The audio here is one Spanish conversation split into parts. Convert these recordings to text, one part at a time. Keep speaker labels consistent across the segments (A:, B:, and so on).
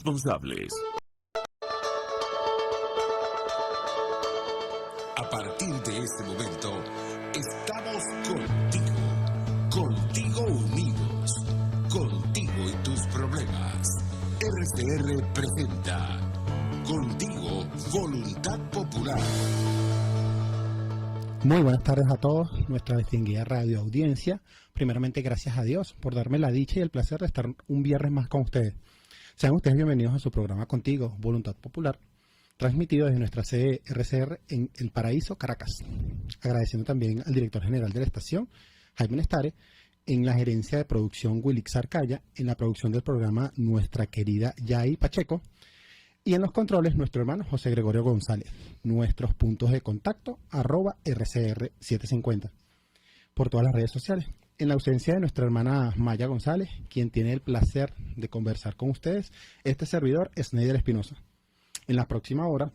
A: responsables.
B: A partir de este momento, estamos contigo unidos, contigo y tus problemas. RCR presenta Contigo, Voluntad Popular.
C: Muy buenas tardes a todos, nuestra distinguida radio audiencia. Primeramente, gracias a Dios por darme la dicha y el placer de estar un viernes más con ustedes. Sean ustedes bienvenidos a su programa Contigo, Voluntad Popular, transmitido desde nuestra sede RCR en El Paraíso, Caracas. Agradeciendo también al director general de la estación, Jaime Nestare, en la gerencia de producción Wilix Arcaya, en la producción del programa nuestra querida Yai Pacheco, y en los controles nuestro hermano José Gregorio González. Nuestros puntos de contacto, @RCR750, por todas las redes sociales. En la ausencia de nuestra hermana Maya González, quien tiene el placer de conversar con ustedes, este servidor es Neider Espinosa. En la próxima hora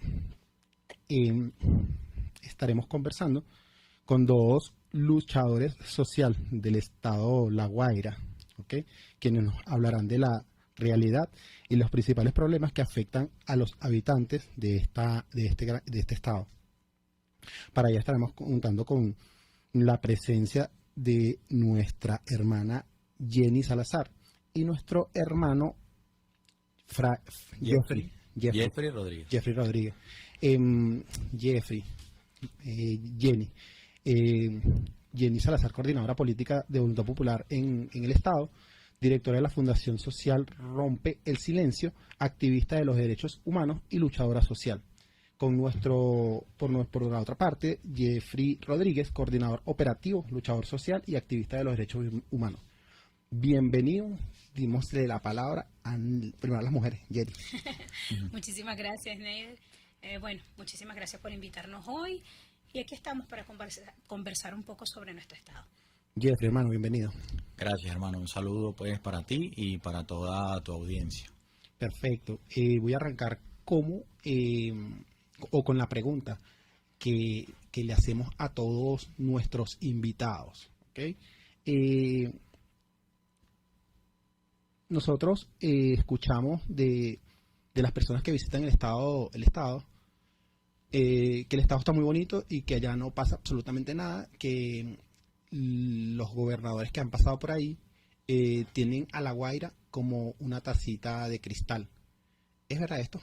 C: estaremos conversando con dos luchadores social del estado La Guaira, ¿okay? Quienes nos hablarán de la realidad y los principales problemas que afectan a los habitantes de este estado. Para ello estaremos contando con la presencia de nuestra hermana Jenny Salazar y nuestro hermano Jeffrey Rodríguez. Jenny Salazar, coordinadora política de Voluntad Popular en el estado, directora de la Fundación Social Rompe el Silencio, activista de los derechos humanos y luchadora social. Por la otra parte, Jeffrey Rodríguez, coordinador operativo, luchador social y activista de los derechos humanos. Bienvenido, dimosle la palabra primero a las mujeres. Jenny.
D: Muchísimas gracias, Neider. Muchísimas gracias por invitarnos hoy y aquí estamos para conversar un poco sobre nuestro estado.
C: Jeffrey, hermano, bienvenido.
E: Gracias, hermano. Un saludo pues para ti y para toda tu audiencia.
C: Perfecto. Voy a arrancar con la pregunta que le hacemos a todos nuestros invitados. ¿Okay? Nosotros escuchamos de las personas que visitan el estado, que el estado está muy bonito y que allá no pasa absolutamente nada, que los gobernadores que han pasado por ahí tienen a La Guaira como una tacita de cristal. ¿Es verdad esto?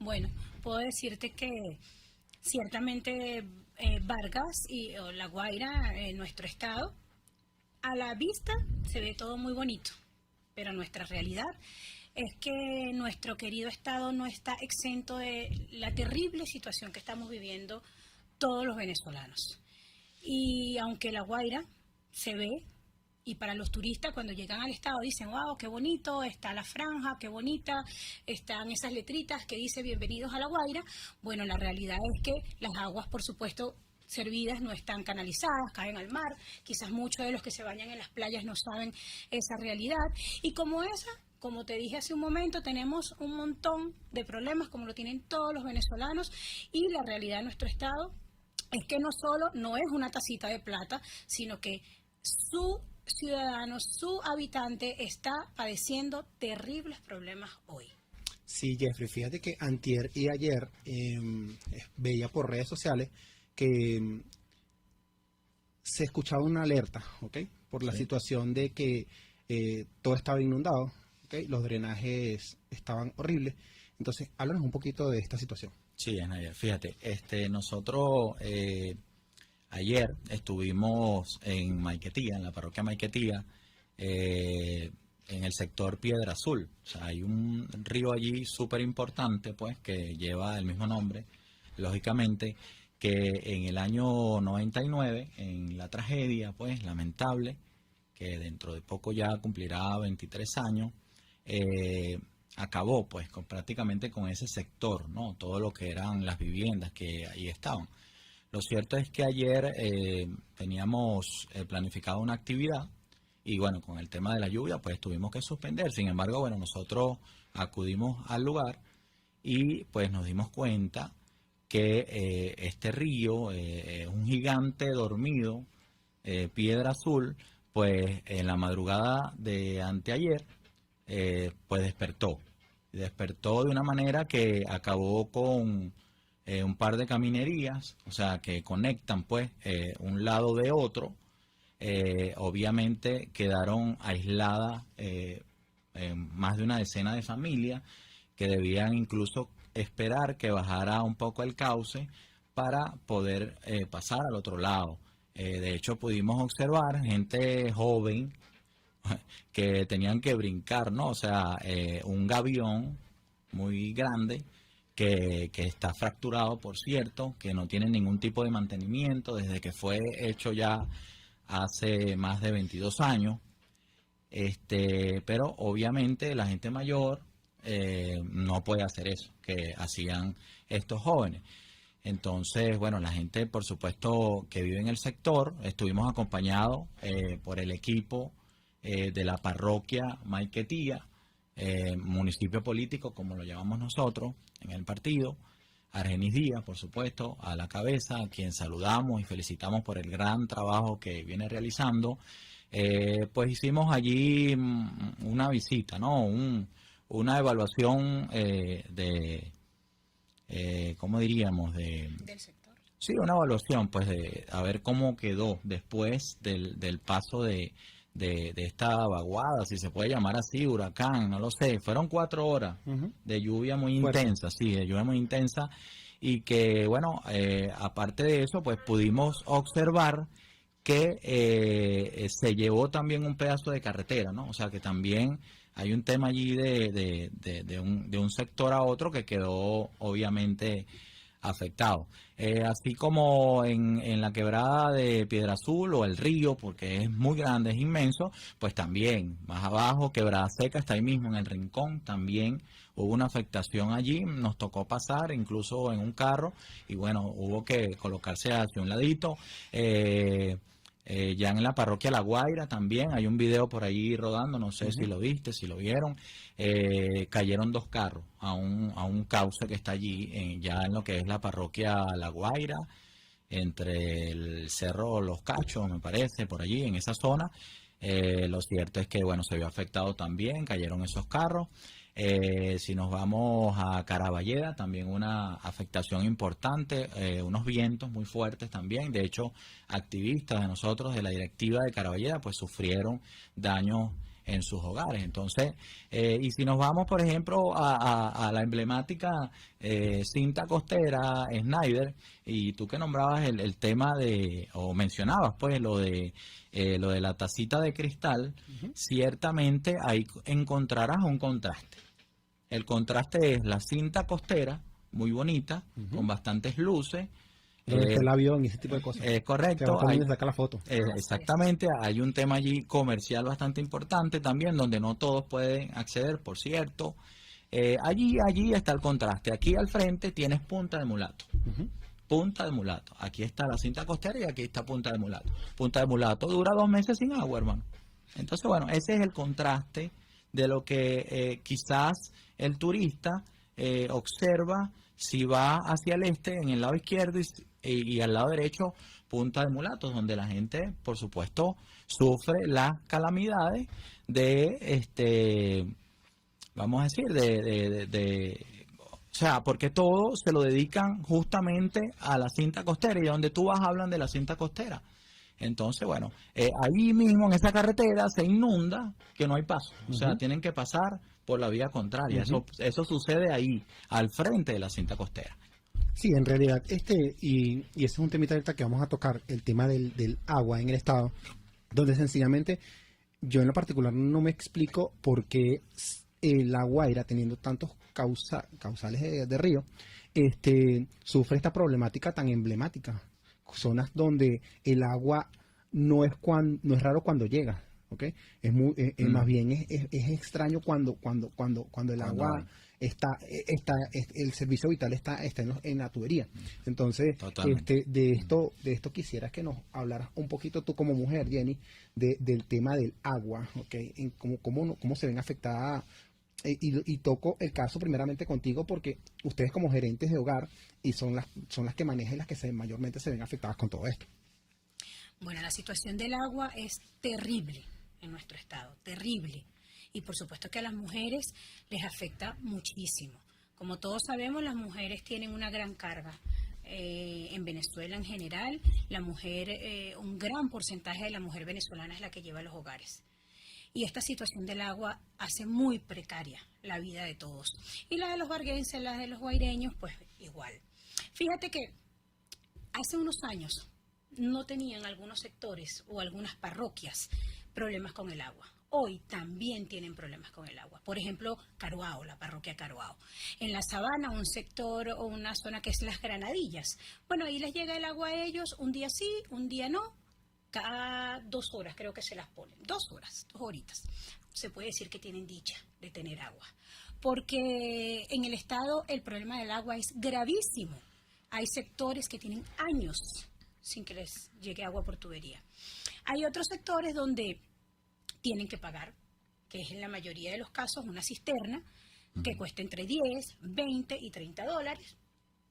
D: Bueno, puedo decirte que ciertamente Vargas o La Guaira, nuestro estado, a la vista se ve todo muy bonito, pero nuestra realidad es que nuestro querido estado no está exento de la terrible situación que estamos viviendo todos los venezolanos. Y aunque La Guaira se ve, y para los turistas cuando llegan al estado dicen, wow, qué bonito, está la franja, qué bonita, están esas letritas que dice bienvenidos a La Guaira. Bueno, la realidad es que las aguas, por supuesto, servidas no están canalizadas, caen al mar. Quizás muchos de los que se bañan en las playas no saben esa realidad. Y como te dije hace un momento, tenemos un montón de problemas como lo tienen todos los venezolanos y la realidad de nuestro estado es que no es una tacita de plata, sino que su ciudadano, su habitante está padeciendo terribles problemas hoy.
C: Sí, Jeffrey, fíjate que antier y ayer veía por redes sociales que se escuchaba una alerta, ¿ok? Por la situación de que todo estaba inundado, ¿ok? Los drenajes estaban horribles. Entonces, háblanos un poquito de esta situación.
E: Sí, Nadia, fíjate, nosotros ayer estuvimos en Maiquetía, en la parroquia Maiquetía, en el sector Piedra Azul. O sea, hay un río allí súper importante, pues, que lleva el mismo nombre, lógicamente, que en el año 99, en la tragedia, pues, lamentable, que dentro de poco ya cumplirá 23 años, acabó pues prácticamente con ese sector, ¿no? Todo lo que eran las viviendas que ahí estaban. Lo cierto es que ayer teníamos planificado una actividad y bueno, con el tema de la lluvia pues tuvimos que suspender. Sin embargo, bueno, nosotros acudimos al lugar y pues nos dimos cuenta que este río es un gigante dormido, Piedra Azul, pues en la madrugada de anteayer pues despertó de una manera que acabó con un par de caminerías, o sea, que conectan pues un lado de otro. Obviamente quedaron aisladas más de una decena de familias que debían incluso esperar que bajara un poco el cauce para poder pasar al otro lado. De hecho, pudimos observar gente joven que tenían que brincar, ¿no? O sea, un gavión muy grande que está fracturado, por cierto, que no tiene ningún tipo de mantenimiento desde que fue hecho ya hace más de 22 años. Pero obviamente la gente mayor no puede hacer eso que hacían estos jóvenes. Entonces, bueno, la gente, por supuesto, que vive en el sector, estuvimos acompañados por el equipo de la parroquia Maiquetía, municipio político, como lo llamamos nosotros en el partido. Argenis Díaz, por supuesto, a la cabeza, a quien saludamos y felicitamos por el gran trabajo que viene realizando. Pues hicimos allí una visita, ¿no? Una evaluación ¿cómo diríamos?
D: Del sector.
E: Sí, una evaluación, pues, de a ver cómo quedó después del paso de esta vaguada, si se puede llamar así, huracán, no lo sé. Fueron 4 horas de lluvia muy intensa, sí, de lluvia muy intensa. Y que, bueno, aparte de eso, pues pudimos observar que se llevó también un pedazo de carretera, ¿no? O sea, que también hay un tema allí de un sector a otro que quedó obviamente afectado. Así como en la quebrada de Piedra Azul o el río, porque es muy grande, es inmenso, pues también más abajo, Quebrada Seca, está ahí mismo en el rincón, también hubo una afectación allí, nos tocó pasar incluso en un carro y bueno, hubo que colocarse hacia un ladito. Ya en la parroquia La Guaira también hay un video por ahí rodando, no sé si lo viste, si lo vieron. Cayeron 2 carros a un cauce que está allí, ya en lo que es la parroquia La Guaira, entre el cerro Los Cachos, me parece, por allí, en esa zona. Lo cierto es que, bueno, se vio afectado también, cayeron esos carros. Si nos vamos a Caraballeda, también una afectación importante, unos vientos muy fuertes también. De hecho, activistas de nosotros de la directiva de Caraballeda pues sufrieron daños en sus hogares. Entonces, y si nos vamos, por ejemplo, a la emblemática cinta costera Snyder, y tú que nombrabas el tema o mencionabas pues lo de la tacita de cristal, ciertamente ahí encontrarás un contraste. El contraste es la cinta costera, muy bonita, con bastantes luces.
C: Donde está el avión y ese tipo de cosas.
E: Correcto.
C: Ahí saca la foto.
E: Exactamente. Hay un tema allí comercial bastante importante también, donde no todos pueden acceder, por cierto. Allí está el contraste. Aquí al frente tienes Punta de Mulato. Punta de Mulato. Aquí está la cinta costera y aquí está Punta de Mulato. Punta de Mulato dura 2 meses sin agua, hermano. Entonces, bueno, ese es el contraste de lo que quizás el turista observa si va hacia el este, en el lado izquierdo y al lado derecho, Punta de Mulatos, donde la gente, por supuesto, sufre las calamidades vamos a decir, o sea, porque todo se lo dedican justamente a la cinta costera, y donde tú vas hablan de la cinta costera. Entonces, bueno, ahí mismo en esa carretera se inunda, que no hay paso. O sea, tienen que pasar por la vía contraria. Eso sucede ahí, al frente de la cinta costera.
C: Sí, en realidad, y ese es un temita ahorita que vamos a tocar, el tema del agua en el estado, donde sencillamente yo en lo particular no me explico por qué La Guaira, teniendo tantos causales de río, sufre esta problemática tan emblemática. Zonas donde el agua no es raro cuando llega, ¿ok? Más bien es extraño cuando el agua el servicio vital está en la tubería. Entonces, de esto quisiera que nos hablaras un poquito tú como mujer, Jenny, del tema del agua, ¿ok? En cómo se ven afectadas. Y toco el caso primeramente contigo porque ustedes como gerentes de hogar y son las que manejan y las que mayormente se ven afectadas con todo esto.
D: Bueno, la situación del agua es terrible en nuestro estado, terrible. Y por supuesto que a las mujeres les afecta muchísimo. Como todos sabemos, las mujeres tienen una gran carga. En Venezuela en general, la mujer, un gran porcentaje de la mujer venezolana es la que lleva los hogares. Y esta situación del agua hace muy precaria la vida de todos. Y la de los varguenses, la de los guaireños, pues igual. Fíjate que hace unos años no tenían algunos sectores o algunas parroquias problemas con el agua. Hoy también tienen problemas con el agua. Por ejemplo, Caruao, la parroquia Caruao. En la Sabana, un sector o una zona que es Las Granadillas. Bueno, ahí les llega el agua a ellos, un día sí, un día no. Cada 2 horas creo que se las ponen. 2 horas, 2 horitas. Se puede decir que tienen dicha de tener agua. Porque en el estado el problema del agua es gravísimo. Hay sectores que tienen años sin que les llegue agua por tubería. Hay otros sectores donde tienen que pagar, que es en la mayoría de los casos una cisterna que cuesta entre 10, 20 y 30 dólares,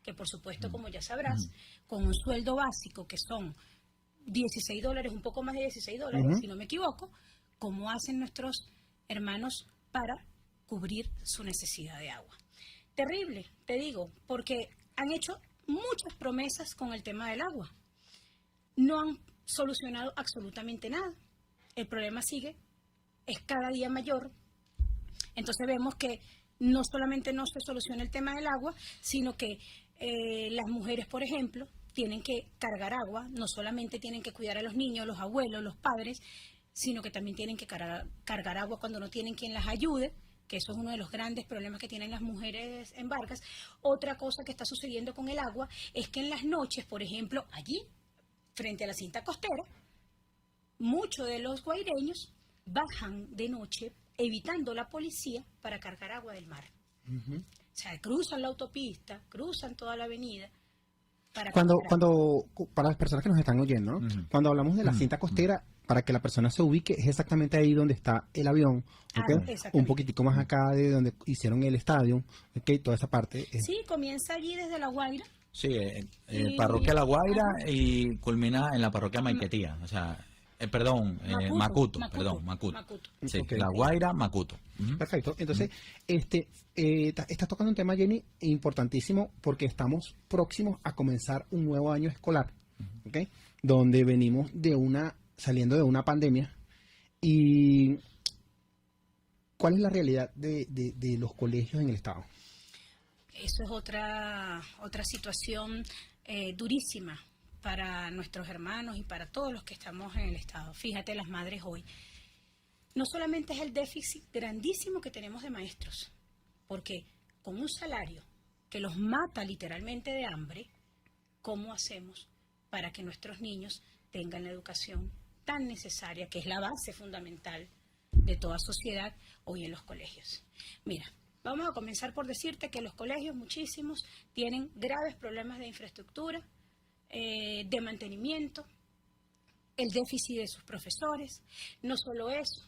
D: que por supuesto, como ya sabrás, con un sueldo básico que son 16 dólares, un poco más de 16 dólares, si no me equivoco, ¿cómo hacen nuestros hermanos para cubrir su necesidad de agua? Terrible, te digo, porque han hecho muchas promesas con el tema del agua. No han solucionado absolutamente nada. El problema sigue, es cada día mayor. Entonces vemos que no solamente no se soluciona el tema del agua, sino que las mujeres, por ejemplo, tienen que cargar agua, no solamente tienen que cuidar a los niños, los abuelos, los padres, sino que también tienen que cargar agua cuando no tienen quien las ayude, que eso es uno de los grandes problemas que tienen las mujeres en Vargas. Otra cosa que está sucediendo con el agua es que en las noches, por ejemplo, allí, frente a la cinta costera, muchos de los guaireños bajan de noche evitando la policía para cargar agua del mar. O sea, cruzan la autopista, cruzan toda la avenida. Para
C: Para las personas que nos están oyendo, ¿no? Cuando hablamos de la cinta costera, para que la persona se ubique, es exactamente ahí donde está el avión, ¿okay? Un poquitico más acá de donde hicieron el estadio, ¿okay? Toda esa parte.
D: Sí, comienza allí desde La Guaira.
E: Sí, parroquia La Guaira y culmina en la parroquia Maiquetía, o sea, Macuto. Sí,
C: Okay.
E: La Guaira, Macuto.
C: Perfecto. Entonces, estás tocando un tema, Jenny, importantísimo porque estamos próximos a comenzar un nuevo año escolar, ¿okay? Donde venimos saliendo de una pandemia. ¿Y cuál es la realidad de los colegios en el estado?
D: Eso es otra situación durísima para nuestros hermanos y para todos los que estamos en el estado. Fíjate, las madres hoy. No solamente es el déficit grandísimo que tenemos de maestros, porque con un salario que los mata literalmente de hambre, ¿cómo hacemos para que nuestros niños tengan la educación tan necesaria, que es la base fundamental de toda sociedad hoy en los colegios? Mira, vamos a comenzar por decirte que los colegios, muchísimos, tienen graves problemas de infraestructura, de mantenimiento, el déficit de sus profesores. No solo eso,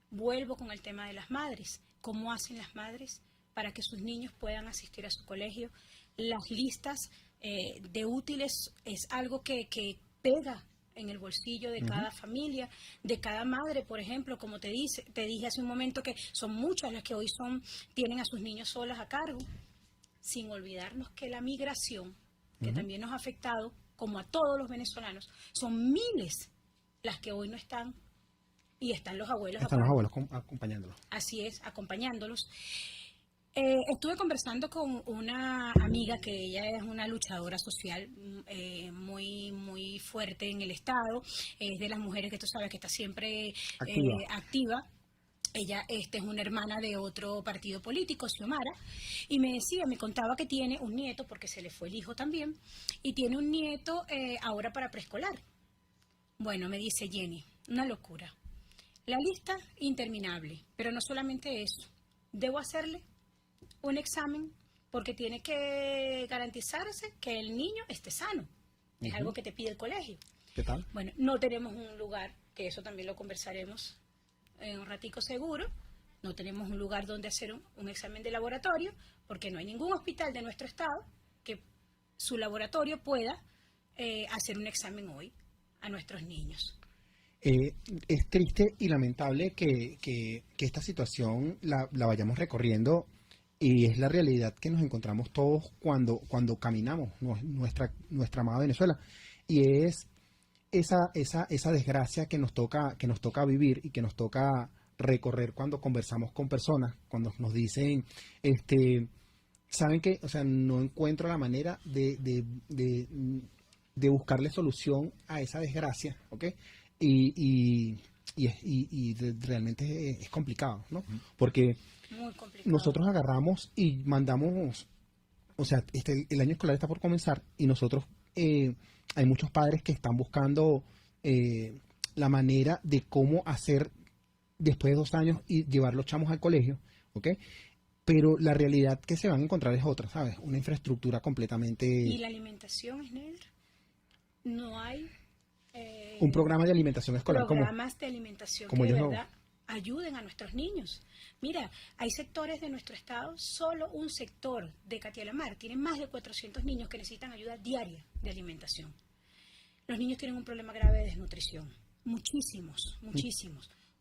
D: vuelvo con el tema de las madres. ¿Cómo hacen las madres para que sus niños puedan asistir a su colegio? Las listas de útiles es algo que pega en el bolsillo de cada familia, de cada madre, por ejemplo, como te dije hace un momento, que son muchas las que hoy tienen a sus niños solas a cargo, sin olvidarnos que la migración, que también nos ha afectado, como a todos los venezolanos, son miles las que hoy no están, y están los abuelos.
C: Están los abuelos acompañándolos.
D: Así es, acompañándolos. Estuve conversando con una amiga que ella es una luchadora social muy, muy fuerte en el estado, es de las mujeres que tú sabes que está siempre activa. Ella es una hermana de otro partido político, Xiomara, y me contaba que tiene un nieto, porque se le fue el hijo también, y tiene un nieto ahora para preescolar. Bueno, me dice Jenny, una locura. La lista interminable, pero no solamente eso, debo hacerle un examen porque tiene que garantizarse que el niño esté sano. Es algo que te pide el colegio.
C: ¿Qué tal?
D: Bueno, no tenemos un lugar, que eso también lo conversaremos en un ratico seguro. No tenemos un lugar donde hacer un examen de laboratorio, porque no hay ningún hospital de nuestro estado que su laboratorio pueda hacer un examen hoy a nuestros niños.
C: Es triste y lamentable que esta situación la vayamos recorriendo y es la realidad que nos encontramos todos cuando caminamos nuestra amada Venezuela. Y es esa desgracia que nos toca vivir y que nos toca recorrer cuando conversamos con personas, cuando nos dicen, ¿saben qué? O sea, no encuentro la manera de buscarle solución a esa desgracia, ¿ok? Realmente es complicado, ¿no? Porque
D: Muy complicado.
C: nosotros agarramos y mandamos, o sea, el año escolar está por comenzar y nosotros, hay muchos padres que están buscando la manera de cómo hacer después de 2 años y llevar los chamos al colegio, ¿ok? Pero la realidad que se van a encontrar es otra, ¿sabes? Una infraestructura completamente...
D: ¿Y la alimentación, Sneder? No hay...
C: un programa de alimentación escolar
D: programas de alimentación
C: como
D: que de
C: ellos
D: verdad ayuden a nuestros niños. Mira, hay sectores de nuestro estado, solo un sector de Catialamar tiene más de 400 niños que necesitan ayuda diaria de alimentación. Los niños tienen un problema grave de desnutrición, muchísimos.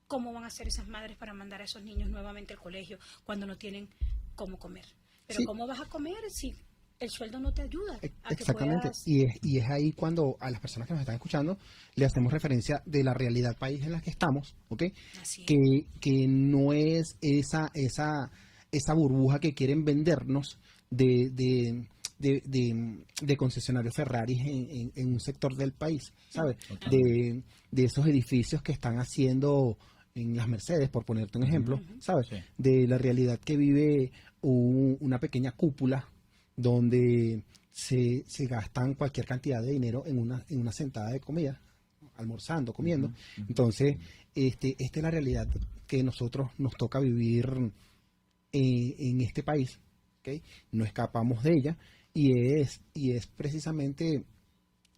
D: ¿Cómo van a hacer esas madres para mandar a esos niños nuevamente al colegio cuando no tienen cómo comer? Pero
C: Sí.
D: ¿cómo vas a comer si el sueldo no te ayuda a que
C: Exactamente,
D: puedas?
C: y es ahí cuando a las personas que nos están escuchando le hacemos referencia de la realidad país en la que estamos, ¿ok?
D: Así es.
C: Que no es esa burbuja que quieren vendernos de concesionarios Ferraris en un sector del país, ¿sabes? De esos edificios que están haciendo en las Mercedes, por ponerte un ejemplo, ¿sabes?
E: Sí.
C: De la realidad que vive una pequeña cúpula donde se gastan cualquier cantidad de dinero en una sentada de comida, almorzando, comiendo. Entonces, esta es la realidad que nosotros nos toca vivir en este país, ¿ok? No escapamos de ella y es precisamente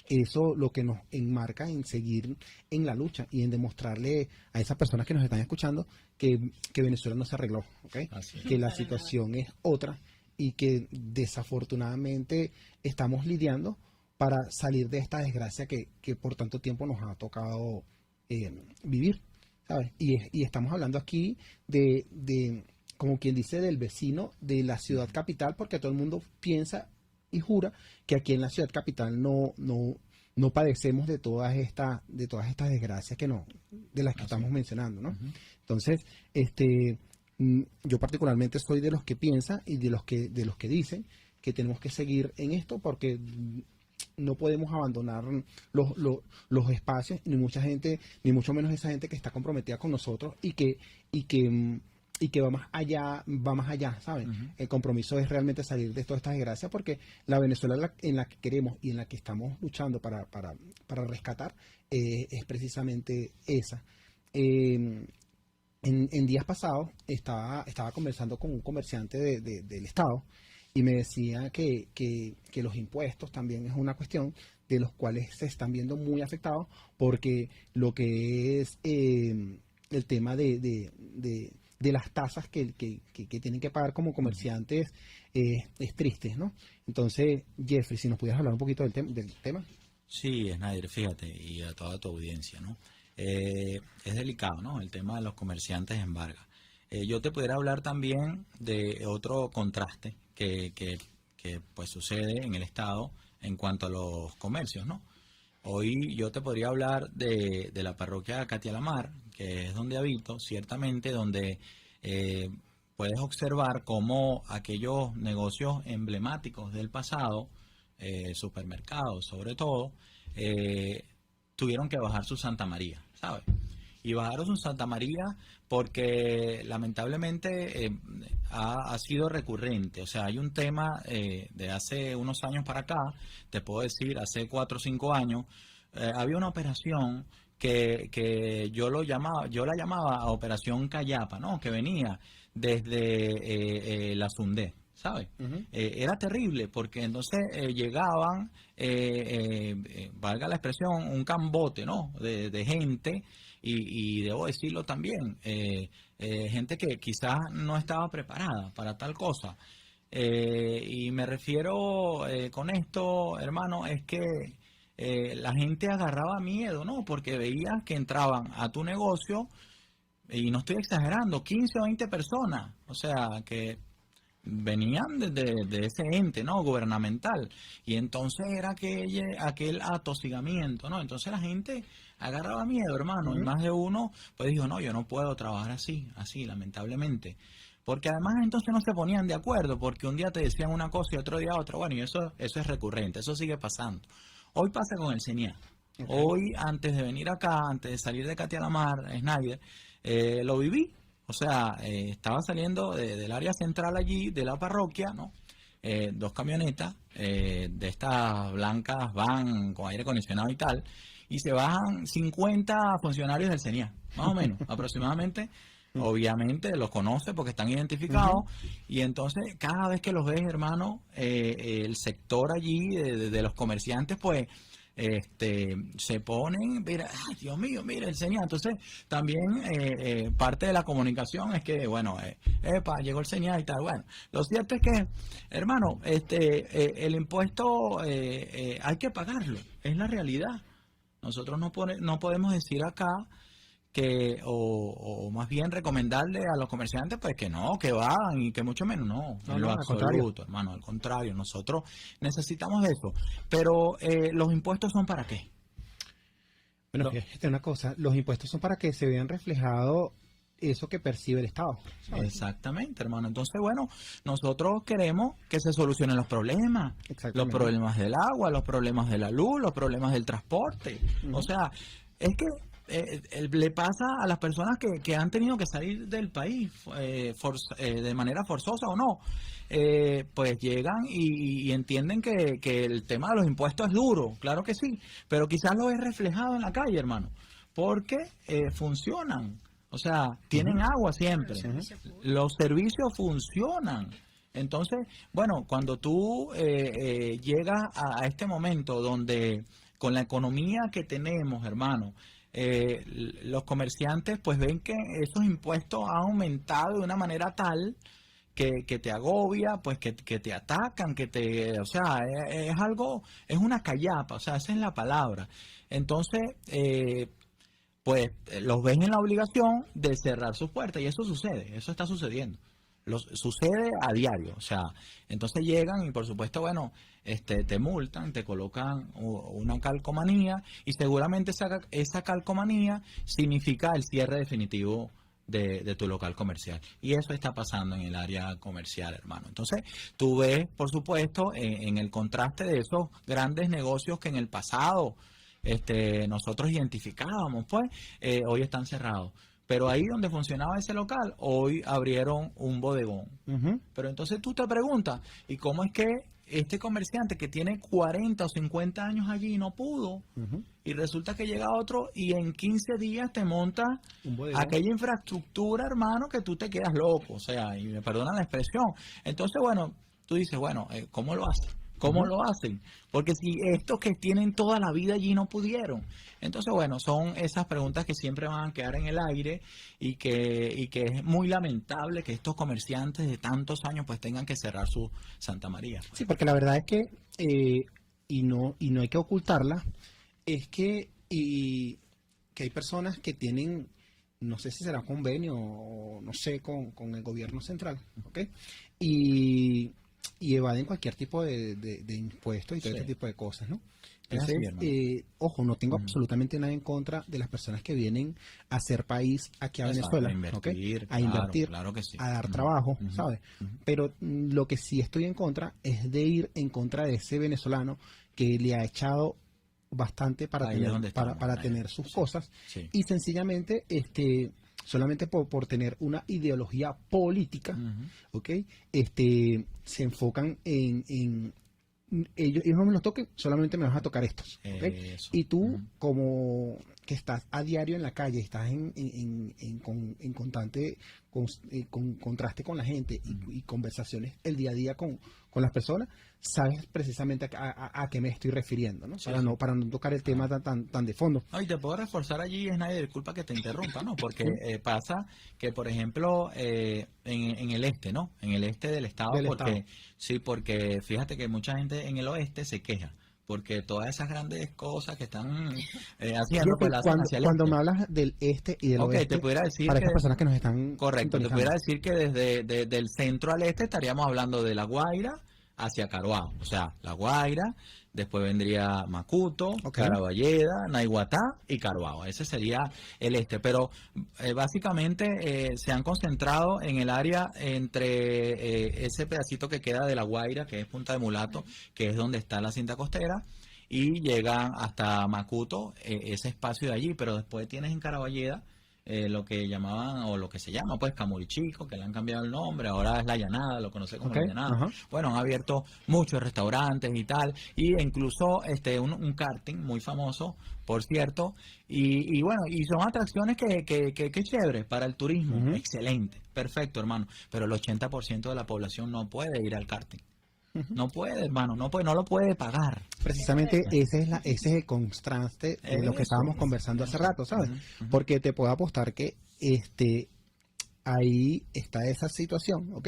C: eso lo que nos enmarca en seguir en la lucha y en demostrarle a esas personas que nos están escuchando que Venezuela no se arregló, ¿ok?
E: Así es.
C: Que la situación es otra y que desafortunadamente estamos lidiando para salir de esta desgracia que por tanto tiempo nos ha tocado vivir, ¿sabes? Y estamos hablando aquí de, como quien dice, del vecino de la ciudad capital, porque todo el mundo piensa y jura que aquí en la ciudad capital no padecemos de todas estas desgracias de las que estamos mencionando, ¿no? Entonces, yo particularmente soy de los que piensan y de los que dicen que tenemos que seguir en esto porque no podemos abandonar los espacios, ni mucha gente, ni mucho menos esa gente que está comprometida con nosotros y que va más allá, ¿saben? El compromiso es realmente salir de todas estas desgracias porque la Venezuela en la que queremos y en la que estamos luchando para rescatar es precisamente esa. En días pasados estaba conversando con un comerciante del Estado y me decía que los impuestos también es una cuestión de los cuales se están viendo muy afectados porque lo que es el tema de las tasas que tienen que pagar como comerciantes es triste, ¿no? Entonces, Jeffrey, si nos pudieras hablar un poquito del tema.
E: Sí, Snyder, fíjate, y a toda tu audiencia, ¿no? Es delicado, ¿no? El tema de los comerciantes en Vargas. Yo te pudiera hablar también de otro contraste que pues sucede en el Estado en cuanto a los comercios, ¿no? Hoy yo te podría hablar de la parroquia Catialamar, que es donde habito, ciertamente donde puedes observar cómo aquellos negocios emblemáticos del pasado, supermercados sobre todo, tuvieron que bajar su Santa María, ¿sabes? Y bajaron su Santa María porque lamentablemente ha sido recurrente. O sea, hay un tema de hace unos años para acá, te puedo decir, hace 4 o 5 años, había una operación que yo la llamaba Operación Cayapa, ¿no? Que venía desde la Sundé, ¿sabes? Era terrible porque entonces llegaban, valga la expresión, un cambote, ¿no? De gente y debo decirlo también, gente que quizás no estaba preparada para tal cosa. Y me refiero con esto, hermano, es que la gente agarraba miedo, ¿no? Porque veías que entraban a tu negocio, y no estoy exagerando, 15 o 20 personas, o sea, que venían de ese ente, ¿no? Gubernamental. Y entonces era aquel atosigamiento, ¿no? Entonces la gente agarraba miedo, hermano. Y más de uno, pues dijo, no, yo no puedo trabajar así, lamentablemente. Porque además entonces no se ponían de acuerdo, porque un día te decían una cosa y otro día otra. Bueno, y eso es recurrente, eso sigue pasando. Hoy pasa con el CENIAT. Hoy, antes de venir acá, antes de salir de Katia Lamar, Snyder, lo viví. O sea, estaba saliendo del área central allí, de la parroquia, ¿no? 2 camionetas de estas blancas van con aire acondicionado y tal, y se bajan 50 funcionarios del CENIAT, más o menos, aproximadamente. Obviamente los conoce porque están identificados, y entonces cada vez que los ves, hermano, el sector allí de los comerciantes, pues se ponen, mira, ay, Dios mío, mira el CENIAT. Entonces también parte de la comunicación es que, bueno, llegó el CENIAT y tal. Bueno, lo cierto es que, hermano, el impuesto hay que pagarlo, es la realidad. Nosotros no podemos decir acá que, o más bien recomendarle a los comerciantes pues que no, que van y que mucho menos, no, en lo absoluto, hermano, al contrario, nosotros necesitamos eso, pero los impuestos son ¿para qué?
C: Bueno, fíjate una cosa, los impuestos son para que se vean reflejado eso que percibe el Estado, ¿sabes?
E: Exactamente, hermano. Entonces, bueno, nosotros queremos que se solucionen los problemas del agua, los problemas de la luz, los problemas del transporte. O sea, es que le pasa a las personas que han tenido que salir del país de manera forzosa o no, pues llegan y entienden que el tema de los impuestos es duro, claro que sí, pero quizás lo es reflejado en la calle, hermano, porque funcionan, o sea, tienen agua siempre, los servicios funcionan. Entonces, bueno, cuando tú llegas a este momento donde con la economía que tenemos, hermano, los comerciantes pues ven que esos impuestos han aumentado de una manera tal que te agobia, pues que te atacan, o sea, es algo, es una callapa, o sea, esa es la palabra. Entonces, pues los ven en la obligación de cerrar sus puertas, y eso sucede, eso está sucediendo. Sucede a diario, o sea, entonces llegan y por supuesto, bueno, te multan, te colocan una calcomanía, y seguramente esa calcomanía significa el cierre definitivo de tu local comercial, y eso está pasando en el área comercial, hermano. Entonces tú ves, por supuesto, en el contraste de esos grandes negocios que en el pasado nosotros identificábamos, pues hoy están cerrados. Pero ahí donde funcionaba ese local, hoy abrieron un bodegón. Pero entonces tú te preguntas, ¿y cómo es que este comerciante que tiene 40 o 50 años allí no pudo? Y resulta que llega otro y en 15 días te monta aquella infraestructura, hermano, que tú te quedas loco. O sea, y me perdonan la expresión. Entonces, bueno, tú dices, bueno, ¿cómo lo hacen? ¿Cómo lo hacen? Porque si estos que tienen toda la vida allí no pudieron. Entonces, bueno, son esas preguntas que siempre van a quedar en el aire, y que es muy lamentable que estos comerciantes de tantos años pues tengan que cerrar su Santa María. Pues.
C: Sí, porque la verdad es que, y no hay que ocultarla, es que hay personas que tienen, no sé si será convenio o no sé, con el gobierno central, ¿ok? Y evaden cualquier tipo de impuestos y todo ese tipo de cosas, ¿no? Entonces, ojo, no tengo absolutamente nada en contra de las personas que vienen a hacer país aquí a Venezuela,
E: a invertir,
C: a invertir,
E: claro que sí,
C: a dar trabajo, ¿sabes? Pero lo que sí estoy en contra es de ir en contra de ese venezolano que le ha echado bastante para tener sus cosas, y sencillamente solamente por tener una ideología política, ¿ok? Se enfocan en ellos no me los toquen, solamente me vas a tocar estos, ¿okay? Y tú, como que estás a diario en la calle, estás en constante con contraste con la gente y conversaciones el día a día con las personas, sabes precisamente a qué me estoy refiriendo, ¿no? Para no tocar el tema tan de fondo.
E: No, y te puedo reforzar allí, Snyder, disculpa que te interrumpa, ¿no? Porque pasa que, por ejemplo, en el este, ¿no? En el este del estado, porque fíjate que mucha gente en el oeste se queja, porque todas esas grandes cosas que están haciendo, pues, las hacen
C: cuando,
E: hacia el
C: cuando
E: este.
C: me hablas del este y del
E: Ok,
C: oeste,
E: te pudiera decir
C: para
E: que,
C: estas personas que nos están
E: correcto, te
C: sintonizando.
E: pudiera decir que desde del centro al este estaríamos hablando de La Guaira hacia Caruao, o sea, La Guaira, después vendría Macuto,
C: Ok.
E: Caraballeda, Naiguatá y Caruao. Ese sería el este, pero básicamente se han concentrado en el área entre ese pedacito que queda de La Guaira, que es Punta de Mulato, que es donde está la cinta costera, y llegan hasta Macuto, ese espacio de allí, pero después tienes en Caraballeda lo que llamaban, o lo que se llama, pues, Camurichico, que le han cambiado el nombre, ahora es La Llanada, lo conoce como
C: Ok,
E: La Llanada.
C: ajá.
E: Bueno, han abierto muchos restaurantes y tal, y incluso un karting muy famoso, por cierto, y bueno, y son atracciones que chévere para el turismo,
C: Ujú.
E: excelente, perfecto, hermano, pero el 80% de la población no puede ir al karting. No puede, hermano, no lo puede pagar.
C: Precisamente ese es el contraste de lo que
E: Eso.
C: estábamos conversando hace rato, ¿sabes?
E: Ujú, ujú.
C: Porque te puedo apostar que ahí está esa situación, ¿ok?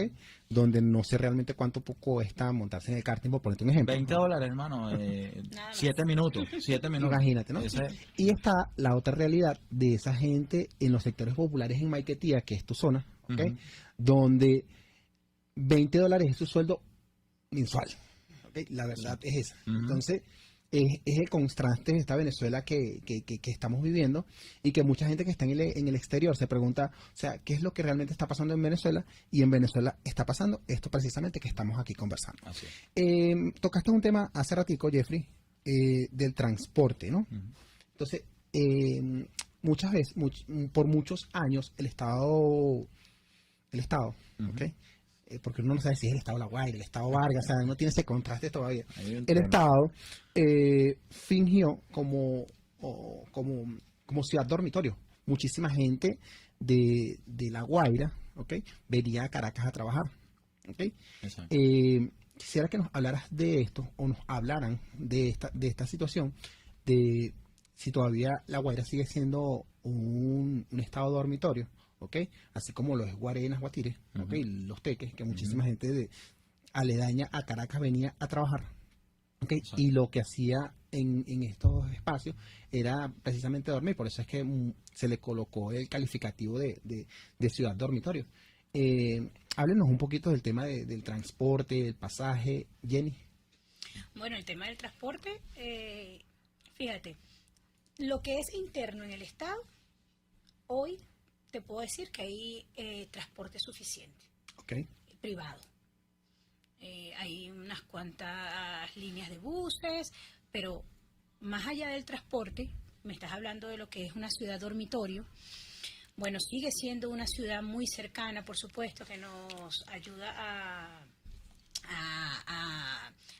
C: Donde no sé realmente cuánto poco está montarse en el karting, por ponerte un ejemplo.
E: $20, hermano,
D: Nada más.
E: 7 minutos, 7 minutos.
C: Imagínate, ¿no?
E: Ese-
C: Y está la otra realidad de esa gente en los sectores populares en Maiquetía, que es tu zona, ¿ok?
E: Ujú.
C: Donde $20 es su sueldo mensual, ¿ok? La verdad es esa.
E: Ujú.
C: Entonces, es el contraste de esta Venezuela que estamos viviendo y que mucha gente que está en el exterior se pregunta, o sea, ¿qué es lo que realmente está pasando en Venezuela? Y en Venezuela está pasando esto precisamente que estamos aquí conversando.
E: Así es.
C: Tocaste un tema hace ratico, Jeffrey, del transporte, ¿no?
E: Ujú.
C: Entonces, muchas veces, por muchos años, el Estado,
E: Ujú.
C: ¿ok? Porque uno no sabe si es el Estado La Guaira, el Estado Vargas, o sea, no tiene ese contraste todavía.
E: Hay un
C: El
E: tema.
C: Estado fingió como ciudad dormitorio. Muchísima gente de La Guaira, ¿ok? Venía a Caracas a trabajar, ¿ok?
E: Exacto.
C: Quisiera que nos hablaras de esto, o nos hablaran de esta situación, de si todavía La Guaira sigue siendo un estado dormitorio, ¿ok? Así como lo es Guarenas, Guatire, ¿ok?
E: Ujú.
C: Los Teques, que muchísima gente aledaña a Caracas venía a trabajar, ¿ok?
E: Exacto.
C: Y lo que hacía en estos espacios era precisamente dormir, por eso es que se le colocó el calificativo de ciudad dormitorio. Háblenos un poquito del tema del transporte, del pasaje, Jenny.
D: Bueno, el tema del transporte, fíjate, lo que es interno en el Estado, hoy te puedo decir que hay transporte suficiente,
C: ¿Ok?
D: privado. Hay unas cuantas líneas de buses, pero más allá del transporte, me estás hablando de lo que es una ciudad dormitorio. Bueno, sigue siendo una ciudad muy cercana, por supuesto, que nos ayuda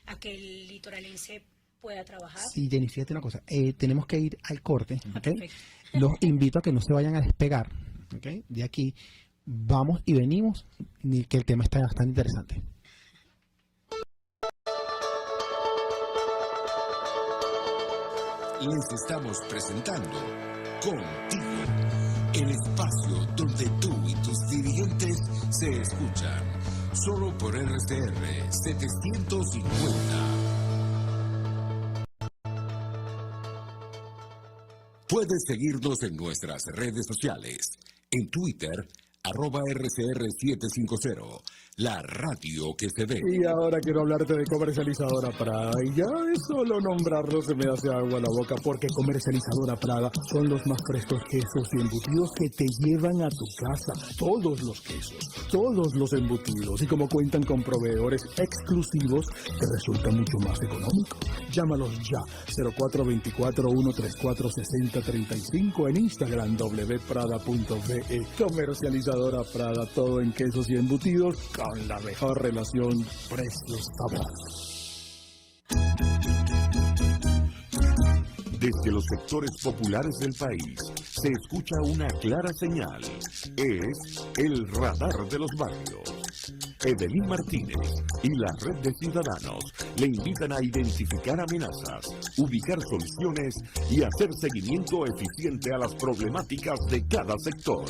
D: a que el litoralense pueda trabajar.
C: Sí, Jenny, fíjate una cosa. Tenemos que ir al corte,
D: Ah,
C: ¿ok?
D: perfecto.
C: Los invito a que no se vayan a despegar, ¿ok? De aquí vamos y venimos, que el tema está bastante interesante.
B: Les estamos presentando Contigo, el espacio donde tú y tus dirigentes se escuchan, solo por RCR 750. Puedes seguirnos en nuestras redes sociales, en Twitter, @RCR750, la radio que se ve.
A: Y ahora quiero hablarte de Comercializadora Prada. Y ya de solo nombrarlo se me hace agua la boca, porque Comercializadora Prada son los más frescos quesos y embutidos que te llevan a tu casa. Todos los quesos, todos los embutidos. Y como cuentan con proveedores exclusivos, te resulta mucho más económico. Llámalos ya, 0424-134-6035 en Instagram, wprada.be. Comercializadora Prada, todo en quesos y embutidos con la mejor relación precios-sabor.
F: Desde los sectores populares del país se escucha una clara señal. Es el radar de los barrios. Evelyn Martínez y la red de ciudadanos le invitan a identificar amenazas, ubicar soluciones y hacer seguimiento eficiente a las problemáticas de cada sector.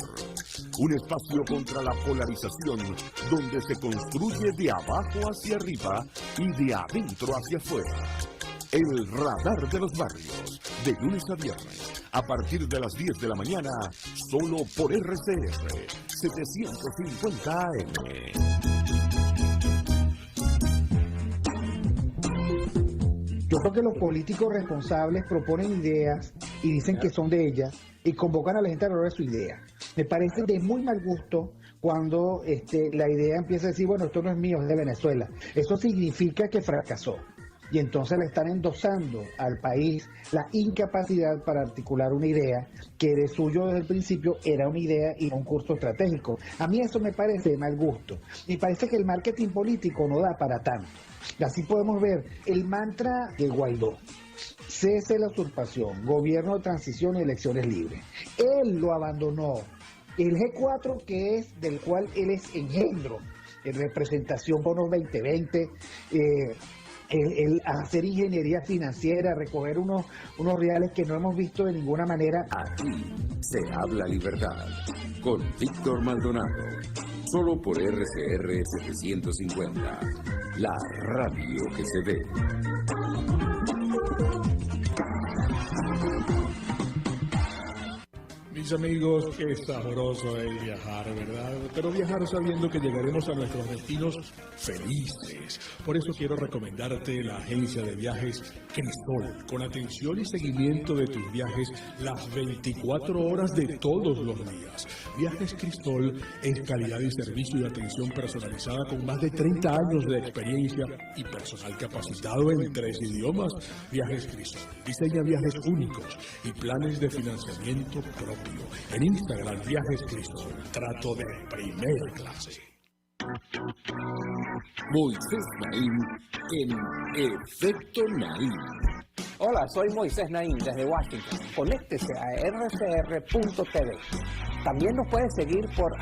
F: Un espacio contra la polarización donde se construye de abajo hacia arriba y de adentro hacia afuera. El Radar de los Barrios, de lunes a viernes, a partir de las 10 de la mañana, solo por RCR 750 AM.
G: Yo creo que los políticos responsables proponen ideas y dicen que son de ellas y convocan a la gente a hablar de su idea. Me parece de muy mal gusto cuando la idea empieza a decir, bueno, esto no es mío, es de Venezuela. Eso significa que fracasó. Y entonces le están endosando al país la incapacidad para articular una idea que de suyo desde el principio era una idea y no un curso estratégico. A mí eso me parece de mal gusto. Me parece que el marketing político no da para tanto. Y así podemos ver el mantra de Guaidó: cese la usurpación, gobierno de transición y elecciones libres. Él lo abandonó. El G4, que es del cual él es engendro, en representación Bonos 2020, el hacer ingeniería financiera, recoger unos reales que no hemos visto de ninguna manera.
B: Aquí se habla libertad con Víctor Maldonado, solo por RCR 750, la radio que se ve.
A: Mis amigos, qué sabroso es viajar, ¿verdad? Pero viajar sabiendo que llegaremos a nuestros destinos felices. Por eso quiero recomendarte la agencia de viajes Cristol, con atención y seguimiento de tus viajes las 24 horas de todos los días. Viajes Cristol es calidad y servicio y atención personalizada con más de 30 años de experiencia y personal capacitado en 3 idiomas. Viajes Cristol diseña viajes únicos y planes de financiamiento propio. En Instagram, Viajes Cristol, trato de primera clase.
B: Moisés Naim en Efecto Naim.
H: Hola, soy Moisés Naim desde Washington. Conéctese a rcr.tv. También nos puede seguir por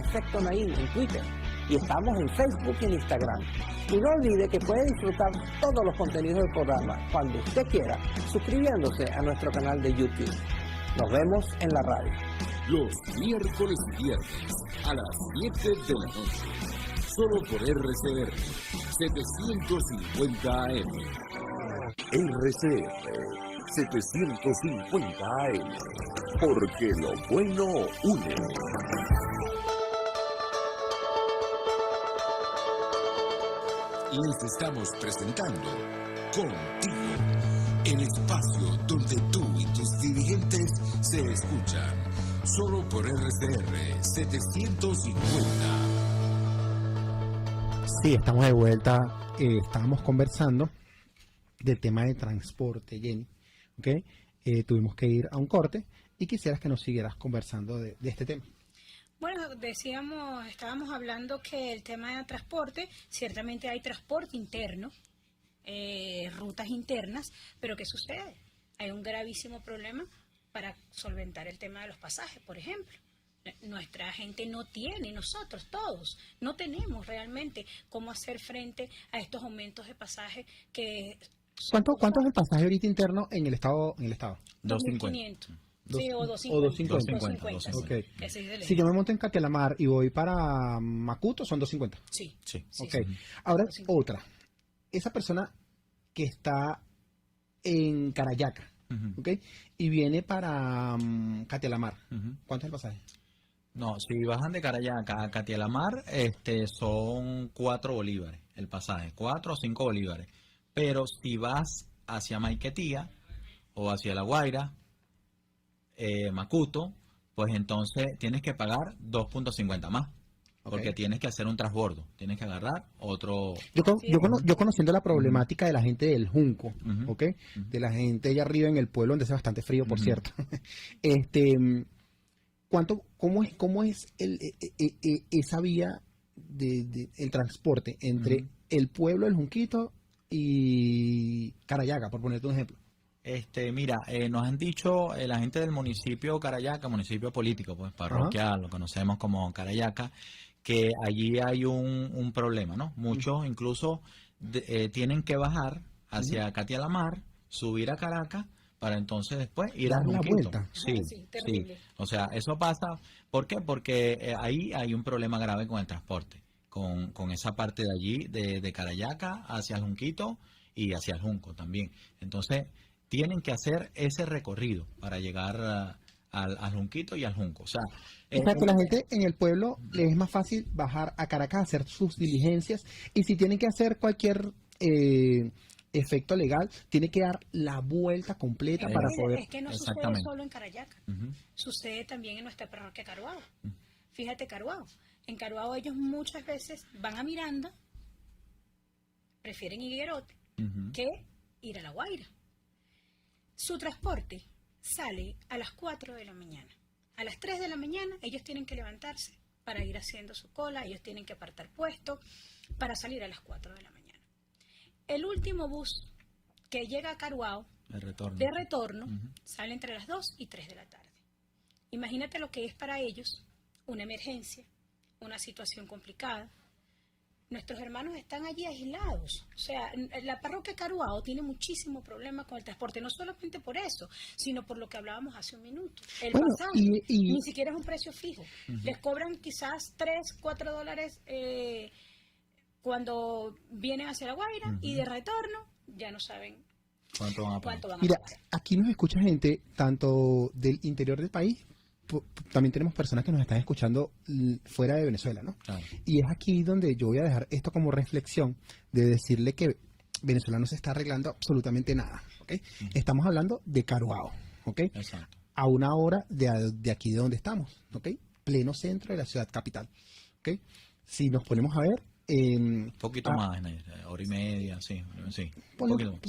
H: @Efecto Naim en Twitter. Y estamos en Facebook y en Instagram. Y no olvide que puede disfrutar todos los contenidos del programa cuando usted quiera, suscribiéndose a nuestro canal de YouTube. Nos vemos en la radio.
B: Los miércoles y viernes a las 7 de la noche. Solo por RCR 750 AM.
F: RCR 750 AM, porque lo bueno une.
B: Les estamos presentando Contigo, el espacio donde tú y tus dirigentes se escuchan, solo por RCR 750.
C: Sí, estamos de vuelta. Estábamos conversando del tema de transporte, Jenny. ¿Okay? Tuvimos que ir a un corte y quisieras que nos siguieras conversando de este tema.
D: Bueno, estábamos hablando que el tema de transporte, ciertamente hay transporte interno, rutas internas, pero ¿qué sucede? Hay un gravísimo problema para solventar el tema de los pasajes, por ejemplo. Nuestra gente no tiene, nosotros todos, no tenemos realmente cómo hacer frente a estos aumentos de pasaje que...
C: ¿Cuánto es el pasaje ahorita interno en el estado?
D: 2.500. Sí, o
C: 250.
D: 250.
C: Okay.
D: Sí.
C: Si yo me monto en Catialamar y voy para Macuto, son 250.
D: Sí.
C: Okay. Ahora, otra. Esa persona que está en Carayaca, ¿okay? Y viene para Catialamar, ¿cuánto es el pasaje?
E: No, si bajan de Carayaca a Catialamar, son 4 bolívares el pasaje, 4 o 5 bolívares. Pero si vas hacia Maiquetía o hacia La Guaira, Macuto, pues entonces tienes que pagar 2.50 más. Porque tienes que hacer un transbordo, tienes que agarrar otro...
C: Yo conociendo la problemática de la gente del Junco, ¿okay? De la gente allá arriba en el pueblo, donde hace bastante frío, por cierto. ¿Cómo es esa vía el transporte entre el pueblo del Junquito y Carayaca, por ponerte un ejemplo?
E: Mira, nos han dicho la gente del municipio Carayaca, municipio político, pues parroquial, lo conocemos como Carayaca, que allí hay un problema, ¿no? Muchos incluso tienen que bajar hacia Catialamar, subir a Caracas, para entonces después ir a
C: la vuelta.
E: Sí. O sea, eso pasa. ¿Por qué? Porque ahí hay un problema grave con el transporte, con esa parte de allí, de Carayaca hacia el Junquito y hacia el Junco también. Entonces, tienen que hacer ese recorrido para llegar al Junquito y al Junco. O sea,
C: Exacto, la gente en el pueblo le es más fácil bajar a Caracas a hacer sus diligencias, y si tienen que hacer cualquier efecto legal, tiene que dar la vuelta completa para poder...
D: Es que no sucede
E: Exactamente.
D: solo en Carayaca, sucede también en nuestra parroquia Caruao. Fíjate, Caruao. En Caruao ellos muchas veces van a Miranda, prefieren Higuerote que ir a La Guaira. Su transporte sale a las 4 de la mañana. A las 3 de la mañana ellos tienen que levantarse para ir haciendo su cola, ellos tienen que apartar puesto para salir a las 4 de la mañana. El último bus que llega a Caruao de retorno sale entre las 2 y 3 de la tarde. Imagínate lo que es para ellos una emergencia, una situación complicada. Nuestros hermanos están allí aislados. O sea, la parroquia Caruao tiene muchísimo problema con el transporte, no solamente por eso, sino por lo que hablábamos hace un minuto. El pasaje ni siquiera es un precio fijo. Les cobran quizás $3-4 cuando vienen hacia La Guaira y de retorno ya no saben cuánto van a pagar.
C: Mira, aquí nos escucha gente tanto del interior del país, también tenemos personas que nos están escuchando fuera de Venezuela, ¿no? Claro. Y es aquí donde yo voy a dejar esto como reflexión de decirle que Venezuela no se está arreglando absolutamente nada, ¿ok? Estamos hablando de Caruao, ¿ok?
E: Exacto.
C: A una hora de aquí de donde estamos, ¿ok? Pleno centro de la ciudad capital, ¿ok? Si nos ponemos a ver...
E: un poquito más, hora y media, sí.
C: Ponle un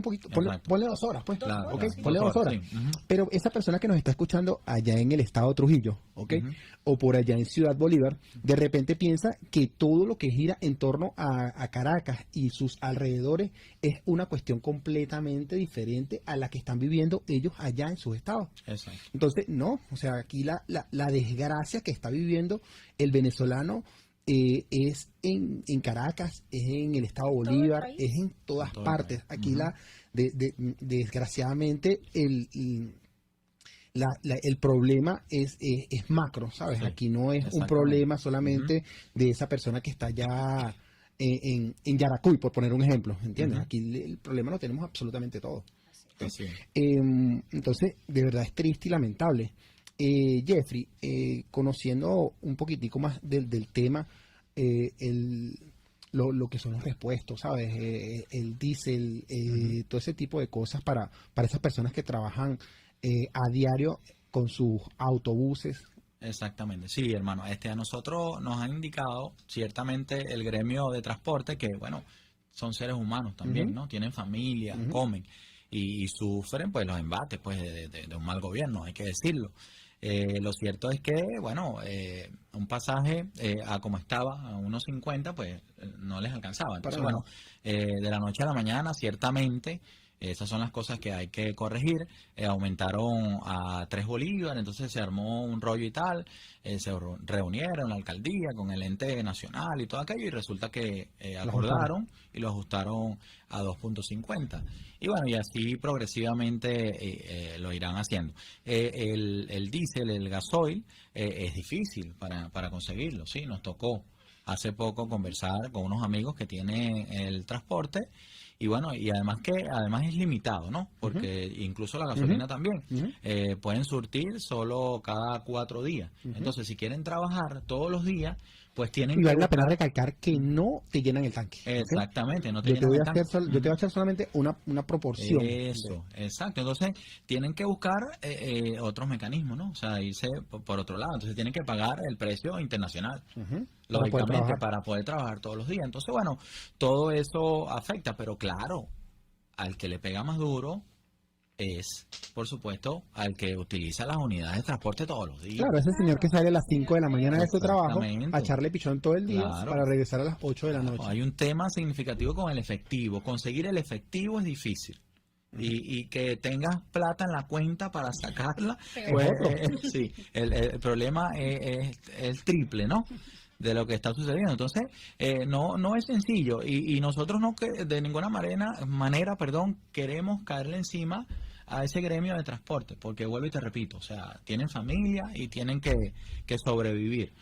C: poquito, ponle 2 horas, pues.
E: Claro,
C: okay,
E: claro,
C: ponle 2 horas. Sí. Pero esa persona que nos está escuchando allá en el estado Trujillo, ¿ok? O por allá en Ciudad Bolívar, de repente piensa que todo lo que gira en torno a Caracas y sus alrededores es una cuestión completamente diferente a la que están viviendo ellos allá en sus estados.
E: Exacto.
C: Entonces, no, o sea, aquí la desgracia que está viviendo el venezolano es en Caracas, es en el estado Bolívar, es en todas partes. Aquí desgraciadamente el problema es macro, ¿sabes? Aquí no es un problema solamente de esa persona que está allá en Yaracuy, por poner un ejemplo, ¿entiendes? Aquí el problema lo tenemos absolutamente todo. Entonces, de verdad es triste y lamentable. Jeffrey, conociendo un poquitico más del tema, lo que son los repuestos, ¿sabes? El diésel, todo ese tipo de cosas para esas personas que trabajan a diario con sus autobuses.
E: Exactamente, sí, hermano. A nosotros nos han indicado ciertamente el gremio de transporte que, bueno, son seres humanos también, ¿no? Tienen familia, comen y sufren, pues, los embates, pues, de un mal gobierno, hay que decirlo. Lo cierto es que, bueno, un pasaje a como estaba, a 1.50, pues no les alcanzaba. Entonces, bueno, de la noche a la mañana, ciertamente, esas son las cosas que hay que corregir. Aumentaron a 3 bolívares, entonces se armó un rollo y tal. Se reunieron la alcaldía con el ente nacional y todo aquello, y resulta que acordaron y lo ajustaron a 2.50. Y bueno, y así progresivamente lo irán haciendo. El diésel, el gasoil, es difícil para conseguirlo, ¿sí? Nos tocó hace poco conversar con unos amigos que tienen el transporte. Y bueno, y además es limitado, ¿no? Porque incluso la gasolina también pueden surtir solo cada 4 días. Entonces, si quieren trabajar todos los días, pues tienen
C: y vale la pena recalcar que no te llenan el tanque.
E: Exactamente,
C: ¿okay?
E: No te llenan el tanque.
C: Yo te voy a hacer solamente una proporción.
E: Eso, exacto. Entonces, tienen que buscar otros mecanismos, ¿no? O sea, irse por otro lado. Entonces, tienen que pagar el precio internacional. Lógicamente, para poder trabajar todos los días. Entonces, bueno, todo eso afecta, pero claro, al que le pega más duro es, por supuesto, al que utiliza las unidades de transporte todos los días.
C: Claro, ese señor que sale a las 5 de la mañana de su trabajo a echarle pichón todo el día para regresar a las 8 de la noche.
E: Hay un tema significativo con el efectivo. Conseguir el efectivo es difícil. Y que tengas plata en la cuenta para sacarla, pues, sí, el problema es el triple, ¿no? De lo que está sucediendo. Entonces, no es sencillo y nosotros no de ninguna manera, queremos caerle encima a ese gremio de transporte, porque vuelvo y te repito, o sea, tienen familia y tienen que sobrevivir.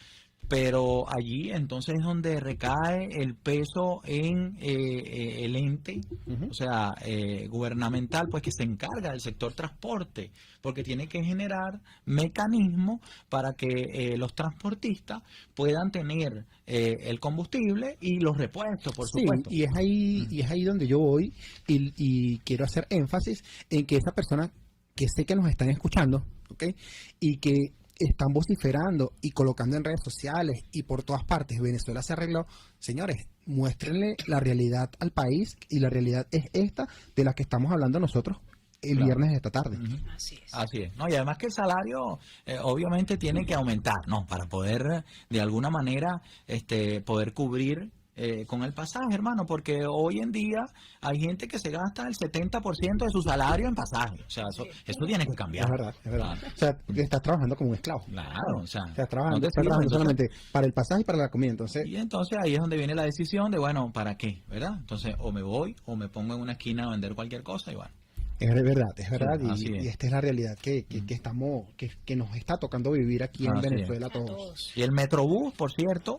E: pero allí entonces es donde recae el peso en el ente, o sea, gubernamental, pues que se encarga del sector transporte, porque tiene que generar mecanismos para que los transportistas puedan tener el combustible y los repuestos, por supuesto.
C: Y es ahí donde yo voy y quiero hacer énfasis en que esa persona que sé que nos están escuchando, ¿ok? Y que están vociferando y colocando en redes sociales y por todas partes, Venezuela se arregló. Señores, muéstrenle la realidad al país, y la realidad es esta de la que estamos hablando nosotros el viernes de esta tarde.
E: Así es. No, y además que el salario obviamente tiene que aumentar, ¿no? Para poder de alguna manera poder cubrir con el pasaje, hermano, porque hoy en día hay gente que se gasta el 70% de su salario en pasaje. O sea, eso tiene que cambiar.
C: Es verdad, es verdad.
E: Claro.
C: O sea, estás trabajando como un esclavo.
E: Claro, o sea,
C: estás trabajando solamente para el pasaje y para la comida. Entonces
E: ahí es donde viene la decisión de, bueno, ¿para qué? ¿Verdad? Entonces, o me voy o me pongo en una esquina a vender cualquier cosa y bueno.
C: Es verdad,
E: Sí,
C: y esta es la realidad que nos está tocando vivir aquí en Venezuela a todos.
E: Y el Metrobús, por cierto,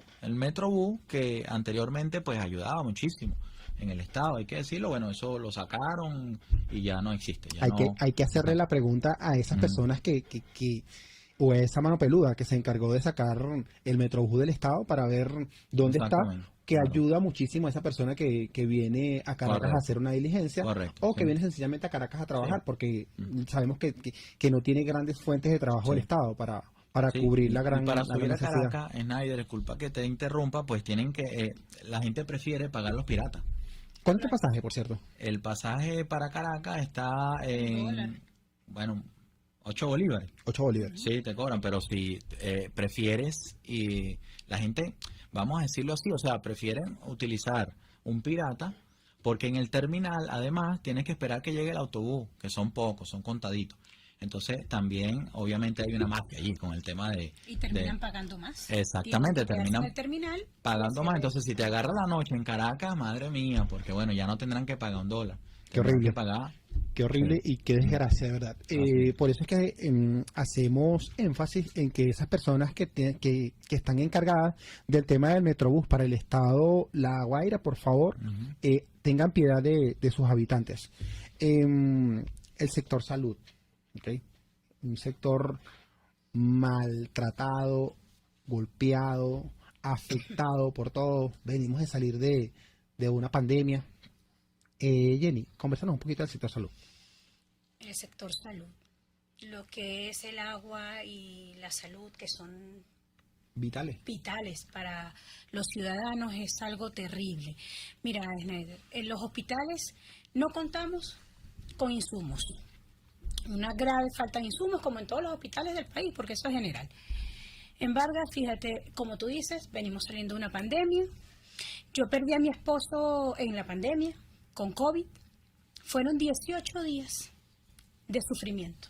E: que anteriormente pues ayudaba muchísimo en el estado, hay que decirlo, bueno, eso lo sacaron y ya no existe.
C: Hay que hacerle la pregunta a esas personas o a esa mano peluda que se encargó de sacar el Metrobús del estado para ver dónde está, que ayuda muchísimo a esa persona que viene a Caracas a hacer una diligencia, o que viene sencillamente a Caracas a trabajar, porque sabemos que no tiene grandes fuentes de trabajo del estado para cubrir la gran
E: necesidad. Para subir a
C: necesidad.
E: Caracas, Snyder, disculpa que te interrumpa, pues tienen que, la gente prefiere pagar los piratas.
C: ¿Cuánto es el pasaje, por cierto?
E: El pasaje para Caracas está en, bueno, 8 bolívares.
C: 8 bolívares.
E: Sí, te cobran, pero si prefieres, y la gente, vamos a decirlo así, o sea, prefieren utilizar un pirata, porque en el terminal, además, tienes que esperar que llegue el autobús, que son pocos, son contaditos. Entonces, también, obviamente, hay una mafia allí con el tema de...
D: Y terminan pagando más.
E: Exactamente, terminan
D: el terminal,
E: pagando más. Entonces, si te agarra la noche en Caracas, madre mía, porque bueno, ya no tendrán que pagar $1.
C: Qué horrible.
E: Que pagar.
C: Qué horrible y qué desgracia, de verdad. Por eso es que hacemos énfasis en que esas personas que están encargadas del tema del Metrobús para el estado La Guaira, por favor, tengan piedad de sus habitantes. El sector salud, ¿okay? Un sector maltratado, golpeado, afectado por todo. Venimos de salir de una pandemia. Jenny, conversanos un poquito del sector salud.
D: El sector salud, lo que es el agua y la salud, que son
C: vitales
D: para los ciudadanos, es algo terrible. Mira, Snyder, en los hospitales no contamos con insumos. Una grave falta de insumos, como en todos los hospitales del país, porque eso es general. En Vargas, fíjate, como tú dices, venimos saliendo de una pandemia. Yo perdí a mi esposo en la pandemia con COVID. Fueron 18 días de sufrimiento,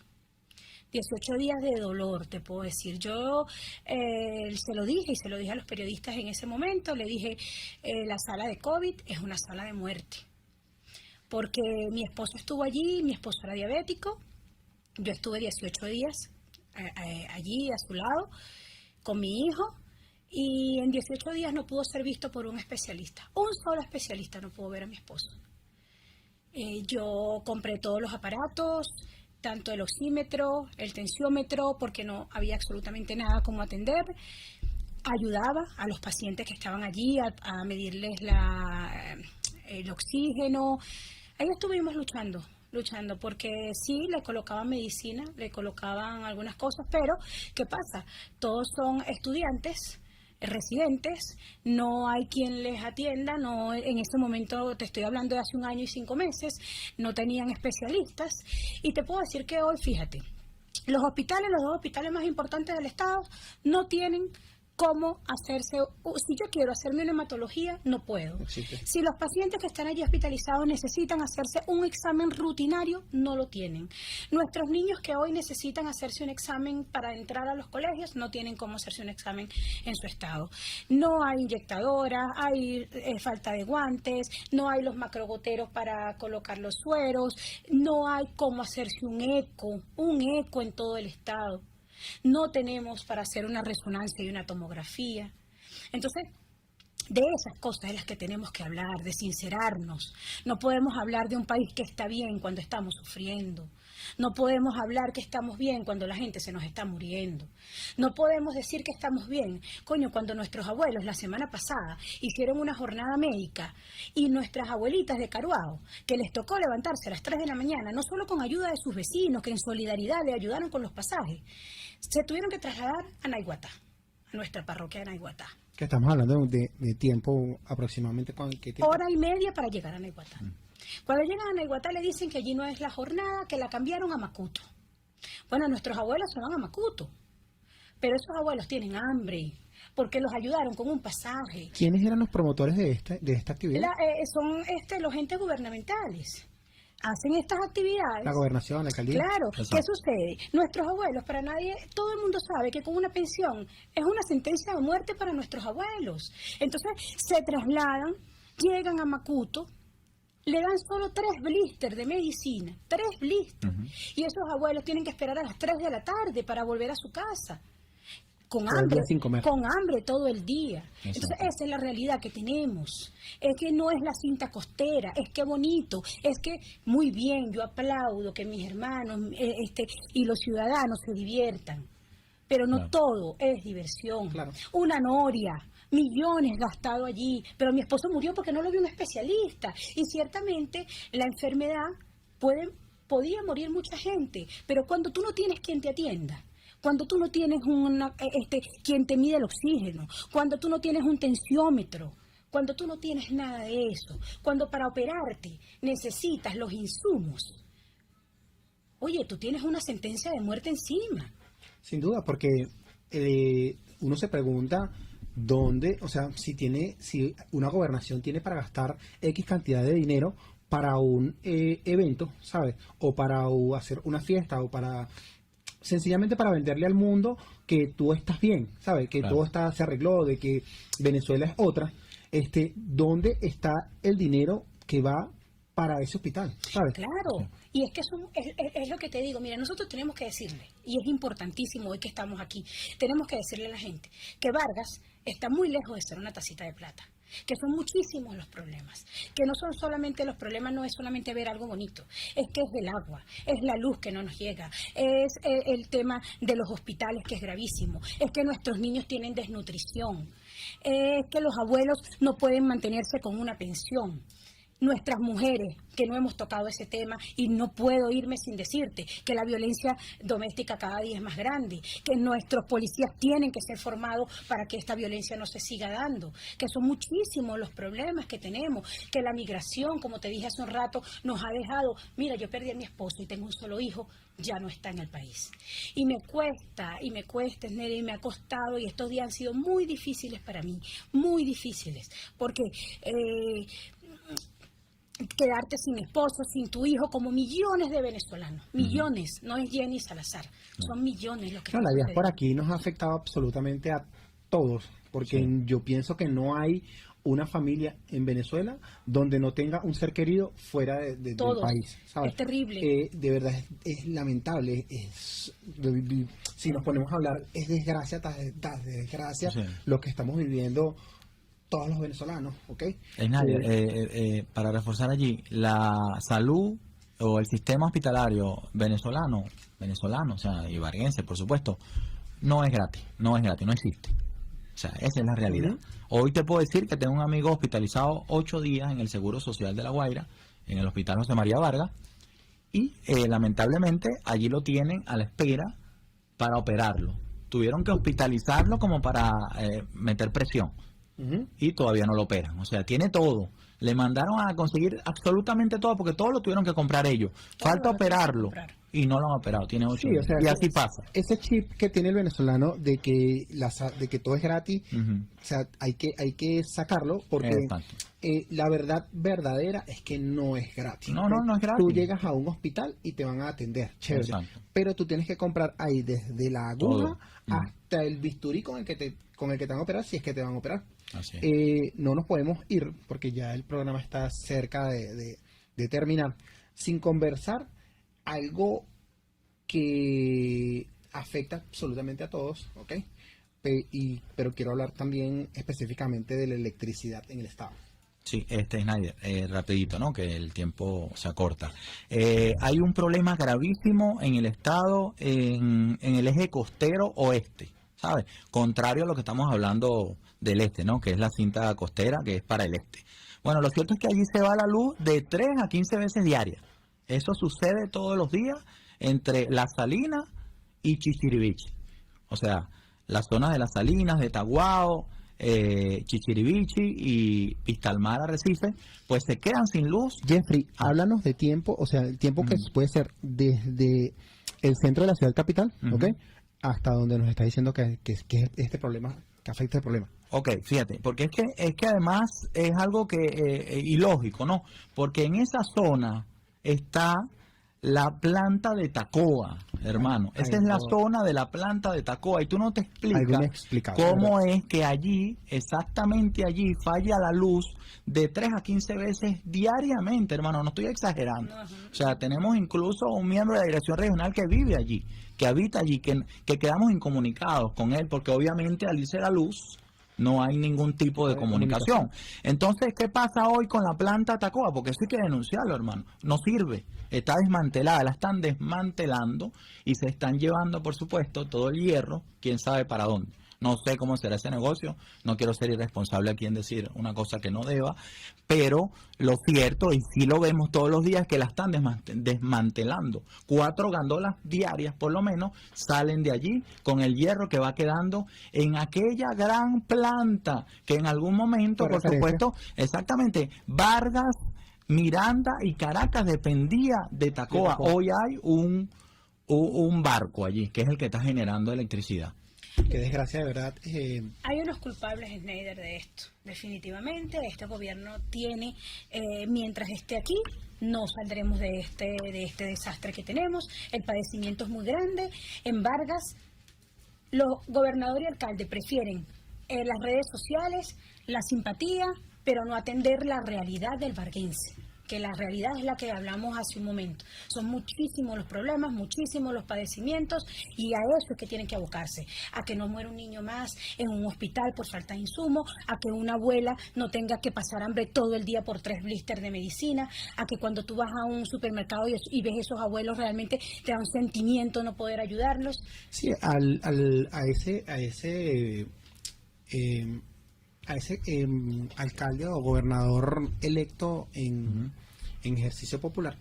D: 18 días de dolor, te puedo decir. Yo se lo dije a los periodistas en ese momento, le dije, la sala de COVID es una sala de muerte, porque mi esposo estuvo allí, mi esposo era diabético, yo estuve 18 días allí a su lado con mi hijo, y en 18 días no pudo ser visto por un especialista. Un solo especialista no pudo ver a mi esposo. Yo compré todos los aparatos, tanto el oxímetro, el tensiómetro, porque no había absolutamente nada como atender. Ayudaba a los pacientes que estaban allí a medirles el oxígeno. Ahí estuvimos luchando, porque sí, le colocaban medicina, le colocaban algunas cosas, pero ¿qué pasa? Todos son estudiantes, residentes, no hay quien les atienda, no, en ese momento te estoy hablando de hace 1 año y 5 meses, no tenían especialistas, y te puedo decir que hoy, fíjate, los 2 hospitales más importantes del estado no tienen cómo hacerse. Si yo quiero hacerme una hematología, no puedo. Si los pacientes que están allí hospitalizados necesitan hacerse un examen rutinario, no lo tienen. Nuestros niños que hoy necesitan hacerse un examen para entrar a los colegios, no tienen cómo hacerse un examen en su estado. No hay inyectadoras, hay falta de guantes, no hay los macrogoteros para colocar los sueros, no hay cómo hacerse un eco en todo el estado. no tenemos para hacer una resonancia y una tomografía. Entonces, de esas cosas de las que tenemos que hablar, de sincerarnos. No podemos hablar de un país que está bien cuando estamos sufriendo. No podemos hablar que estamos bien cuando la gente se nos está muriendo. No podemos decir que estamos bien, cuando nuestros abuelos la semana pasada hicieron una jornada médica y nuestras abuelitas de Caruao, que les tocó levantarse a las 3 de la mañana, no solo con ayuda de sus vecinos, que en solidaridad le ayudaron con los pasajes, se tuvieron que trasladar a Naiguatá, a nuestra parroquia de Naiguatá.
C: Que estamos hablando de tiempo aproximadamente. ¿Qué tiempo?
D: 1:30 para llegar a Naiguatá. Cuando llegan a Naiguatá le dicen que allí no es la jornada, que la cambiaron a Macuto. Bueno, nuestros abuelos se van a Macuto, pero esos abuelos tienen hambre porque los ayudaron con un pasaje.
C: ¿Quiénes eran los promotores de esta actividad?
D: Son los entes gubernamentales. Hacen estas actividades.
C: La gobernación, la alcaldía.
D: Claro, ¿qué sucede? Nuestros abuelos, para nadie, todo el mundo sabe que con una pensión es una sentencia de muerte para nuestros abuelos. Entonces se trasladan, llegan a Macuto, le dan solo 3 blisters de medicina, 3 blisters. Y esos abuelos tienen que esperar a las 3 de la tarde para volver a su casa. Con hambre todo el día. Entonces esa es la realidad que tenemos. Es que no es la cinta costera, es que bonito, es que muy bien, yo aplaudo que mis hermanos y los ciudadanos se diviertan, pero no todo es diversión. Una noria, millones gastado allí, pero mi esposo murió porque no lo vio un especialista, y ciertamente la enfermedad podía morir mucha gente, pero cuando tú no tienes quien te atienda, cuando tú no tienes quien te mide el oxígeno, cuando tú no tienes un tensiómetro, cuando tú no tienes nada de eso, cuando para operarte necesitas los insumos, oye, tú tienes una sentencia de muerte encima.
C: Sin duda, porque uno se pregunta dónde, o sea, si una gobernación tiene para gastar X cantidad de dinero para un evento, ¿sabes? O para hacer una fiesta, o sencillamente para venderle al mundo que tú estás bien, ¿sabes? Que todo se arregló, de que Venezuela es otra. ¿Dónde está el dinero que va para ese hospital, ¿sabes?
D: Claro, y es que es lo que te digo. Mira, nosotros tenemos que decirle, y es importantísimo hoy que estamos aquí, tenemos que decirle a la gente que Vargas está muy lejos de ser una tacita de plata, que son muchísimos los problemas, que no son solamente los problemas, no es solamente ver algo bonito, es que es del agua, es la luz que no nos llega, es el tema de los hospitales, que es gravísimo, es que nuestros niños tienen desnutrición, es que los abuelos no pueden mantenerse con una pensión. Nuestras mujeres, que no hemos tocado ese tema, y no puedo irme sin decirte que la violencia doméstica cada día es más grande, que nuestros policías tienen que ser formados para que esta violencia no se siga dando, que son muchísimos los problemas que tenemos, que la migración, como te dije hace un rato, nos ha dejado. Mira, yo perdí a mi esposo y tengo un solo hijo, ya no está en el país. Y me cuesta, Esneri, y me ha costado, y estos días han sido muy difíciles para mí, muy difíciles, porque quedarte sin esposo, sin tu hijo, como millones de venezolanos, millones, no es Jenny Salazar, son millones los que
C: la diáspora aquí nos ha afectado absolutamente a todos, porque yo pienso que no hay una familia en Venezuela donde no tenga un ser querido fuera del país, ¿sabes?
D: Es terrible.
C: De verdad es lamentable, si nos ponemos a hablar, es desgracia tras desgracia lo que estamos viviendo todos los venezolanos, ¿ok?
E: Para reforzar allí, la salud o el sistema hospitalario venezolano, o sea, y varguense, por supuesto, no es gratis, no existe. O sea, esa es la realidad. Hoy te puedo decir que tengo un amigo hospitalizado 8 días en el Seguro Social de La Guaira, en el Hospital José María Vargas, y lamentablemente allí lo tienen a la espera para operarlo. Tuvieron que hospitalizarlo como para meter presión. Y todavía no lo operan, o sea, tiene todo. Le mandaron a conseguir absolutamente todo, porque todo lo tuvieron que comprar ellos. Falta operarlo y no lo han operado, tiene 8 días. Y así pasa.
C: Ese chip que tiene el venezolano de que todo es gratis, o sea, hay que sacarlo, porque la verdad verdadera es que no es gratis.
E: No es gratis.
C: Tú llegas a un hospital y te van a atender, chévere. Pero tú tienes que comprar ahí desde la aguja hasta el bisturí con el que te van a operar, si es que te van a operar. No nos podemos ir, porque ya el programa está cerca de terminar, sin conversar algo que afecta absolutamente a todos, ¿ok? Pero quiero hablar también específicamente de la electricidad en el estado.
E: Sí, Snyder, rapidito, ¿no? Que el tiempo se acorta. Hay un problema gravísimo en el estado, en el eje costero oeste, ¿sabes? Contrario a lo que estamos hablando del este, ¿no? Que es la cinta costera, que es para el este. Bueno, lo cierto es que allí se va la luz de 3 a 15 veces diarias. Eso sucede todos los días entre Las Salinas y Chichiriviche. O sea, las zonas de Las Salinas, de Taguao, Chichiriviche y Pistalmar, Arrecife, pues se quedan sin luz.
C: Jeffrey, háblanos de tiempo, o sea, el tiempo que puede ser desde el centro de la ciudad capital, ¿ok? Hasta donde nos está diciendo que este problema, que afecta el problema.
E: Ok, fíjate, porque es que además es algo que ilógico, ¿no? Porque en esa zona está la planta de Tacoa, hermano. Esa es la zona de la planta de Tacoa y tú no te explicas cómo es que allí, exactamente allí, falla la luz de 3 a 15 veces diariamente, hermano. No estoy exagerando. O sea, tenemos incluso un miembro de la dirección regional que vive allí, que habita allí, que quedamos incomunicados con él, porque obviamente al irse la luz no hay ningún tipo de comunicación. Entonces, ¿qué pasa hoy con la planta Tacoa? Porque eso hay que denunciarlo, hermano. No sirve. Está desmantelada, la están desmantelando y se están llevando, por supuesto, todo el hierro, quién sabe para dónde. No sé cómo será ese negocio, no quiero ser irresponsable aquí en decir una cosa que no deba, pero lo cierto, y sí lo vemos todos los días, que la están desmantelando. 4 gandolas diarias, por lo menos, salen de allí con el hierro que va quedando en aquella gran planta que en algún momento, por supuesto, exactamente, Vargas, Miranda y Caracas dependía de Tacoa. Hoy hay un barco allí, que es el que está generando electricidad.
C: Qué desgracia, de verdad.
D: Hay unos culpables, Snyder, de esto. Definitivamente, este gobierno tiene, mientras esté aquí, no saldremos de este desastre que tenemos. El padecimiento es muy grande. En Vargas, los gobernadores y alcaldes prefieren las redes sociales, la simpatía, pero no atender la realidad del varguense, que la realidad es la que hablamos hace un momento. Son muchísimos los problemas, muchísimos los padecimientos, y a eso es que tienen que abocarse, a que no muera un niño más en un hospital por falta de insumos, a que una abuela no tenga que pasar hambre todo el día por 3 blisters de medicina, a que cuando tú vas a un supermercado y ves esos abuelos realmente te da un sentimiento no poder ayudarlos.
C: Sí, a ese alcalde o gobernador electo en ejercicio popular,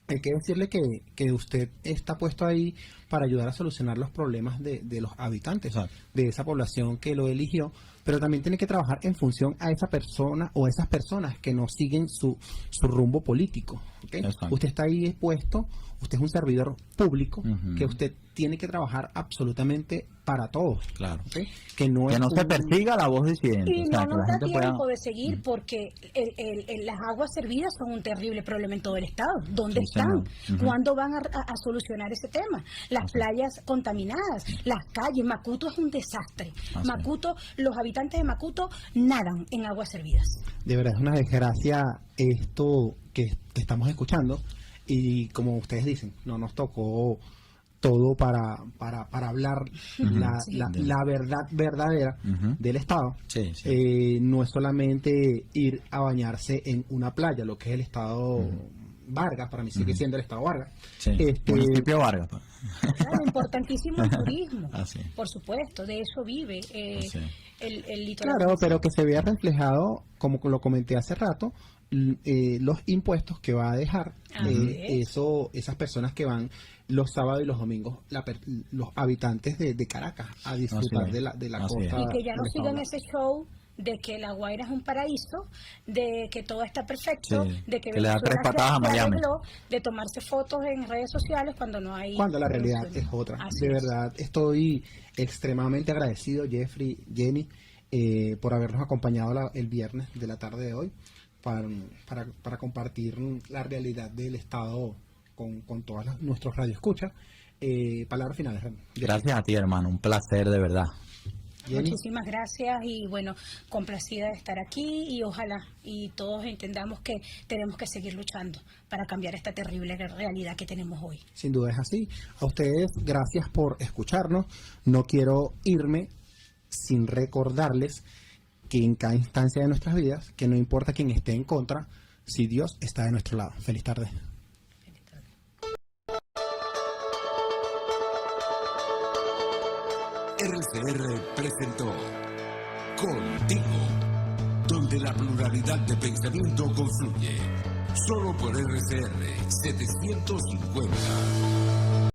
C: hay que decirle que usted está puesto ahí para ayudar a solucionar los problemas de los habitantes, de esa población que lo eligió, pero también tiene que trabajar en función a esa persona o esas personas que no siguen su rumbo político. ¿Okay? Usted está ahí puesto, usted es un servidor público, que usted tiene que trabajar absolutamente para todos.
E: Claro.
C: ¿Okay? Que no
E: se persiga la voz disidente.
D: Y no nos da tiempo de seguir porque las aguas servidas son un terrible problema en todo el estado. ¿Dónde están? ¿Cuándo van a solucionar ese tema? Las playas contaminadas, las calles. Macuto es un desastre. Macuto, los habitantes de Macuto nadan en aguas servidas.
C: De verdad es una desgracia esto que estamos escuchando, y como ustedes dicen, no nos tocó todo para hablar la verdad verdadera del estado. No es solamente ir a bañarse en una playa, lo que es el estado Vargas, para mí sigue siendo el estado Vargas.
E: Municipio Vargas.
D: Claro, importantísimo el turismo, por supuesto, de eso vive el litoral.
C: Claro, pero que se vea reflejado, como lo comenté hace rato, los impuestos que va a dejar esas personas que van los sábados y los domingos, los habitantes de Caracas a disfrutar de la costa.
D: Y que ya no sigan ese show de que La Guaira es un paraíso, de que todo está perfecto, de que
E: le da 3 patadas a Miami,
D: de tomarse fotos en redes sociales cuando no hay...
C: Cuando la realidad es otra. De verdad, estoy extremadamente agradecido, Jeffrey, Jenny, por habernos acompañado el viernes de la tarde de hoy para compartir la realidad del Estado con todas nuestros radioescuchas. Palabras finales.
E: Gracias a ti, hermano, un placer de verdad.
C: Jenny.
D: Muchísimas gracias y bueno, complacida de estar aquí y ojalá y todos entendamos que tenemos que seguir luchando para cambiar esta terrible realidad que tenemos hoy.
C: Sin duda es así. A ustedes, gracias por escucharnos. No quiero irme sin recordarles que en cada instancia de nuestras vidas, que no importa quién esté en contra, si Dios está de nuestro lado. Feliz tarde.
B: RCR presentó Contigo, donde la pluralidad de pensamiento confluye. Solo por RCR 750.